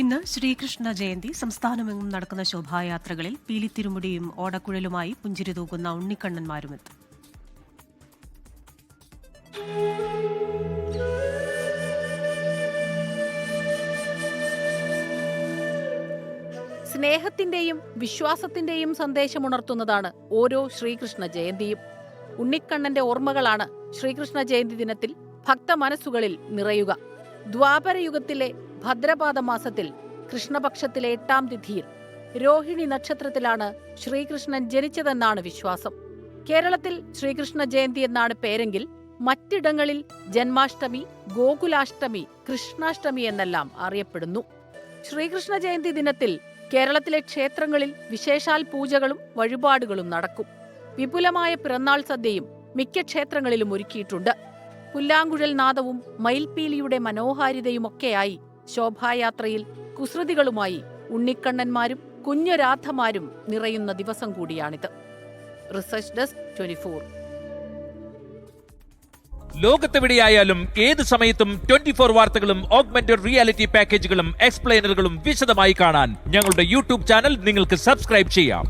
ഇന്ന് ശ്രീകൃഷ്ണ ജയന്തി. സംസ്ഥാനമെങ്ങും നടക്കുന്ന ശോഭായാത്രകളിൽ പീലിത്തിരുമുടിയും ഓടക്കുഴലുമായി പുഞ്ചിരി തൂക്കുന്ന ഉണ്ണിക്കണ്ണന്മാരുമെത്തും. സ്നേഹത്തിന്റെയും വിശ്വാസത്തിന്റെയും സന്ദേശമുണർത്തുന്നതാണ് ഓരോ ശ്രീകൃഷ്ണ ജയന്തിയും. ഉണ്ണിക്കണ്ണന്റെ ഓർമ്മകളാണ് ശ്രീകൃഷ്ണ ജയന്തി ദിനത്തിൽ ഭക്തമനസ്സുകളിൽ നിറയുക. ദ്വാപരയുഗത്തിലെ ഭദ്രപാദ മാസത്തിൽ കൃഷ്ണപക്ഷത്തിലെ 8-ാം തിഥിയിൽ രോഹിണി നക്ഷത്രത്തിലാണ് ശ്രീകൃഷ്ണൻ ജനിച്ചതെന്നാണ് വിശ്വാസം. കേരളത്തിൽ ശ്രീകൃഷ്ണ ജയന്തി എന്നാണ് പേരെങ്കിൽ മറ്റിടങ്ങളിൽ ജന്മാഷ്ടമി, ഗോകുലാഷ്ടമി, കൃഷ്ണാഷ്ടമി എന്നെല്ലാം അറിയപ്പെടുന്നു. ശ്രീകൃഷ്ണ ജയന്തി ദിനത്തിൽ കേരളത്തിലെ ക്ഷേത്രങ്ങളിൽ വിശേഷാൽ പൂജകളും വഴിപാടുകളും നടക്കും. വിപുലമായ പിറന്നാൾ സദ്യയും മിക്ക ക്ഷേത്രങ്ങളിലും ഒരുക്കിയിട്ടുണ്ട്. പുല്ലാങ്കുഴൽ നാദവും മയിൽപീലിയുടെ മനോഹാരിതയുമൊക്കെയായി ശോഭായാത്രയിൽ കുസൃതികളുമായി ഉണ്ണിക്കണ്ണന്മാരും കുഞ്ഞുരാധമാരും നിറയുന്ന ദിവസം കൂടിയാണിത്. Research desk 24. ലോകത്തെവിടെയായാലും ഏത് സമയത്തും 24 വാർത്തകളും ഓഗ്മെന്റഡ് റിയാലിറ്റി പാക്കേജുകളും എക്സ്പ്ലെയിനറുകളും വിശദമായി കാണാൻ ഞങ്ങളുടെ യൂട്യൂബ് ചാനൽ നിങ്ങൾക്ക് സബ്സ്ക്രൈബ് ചെയ്യാം.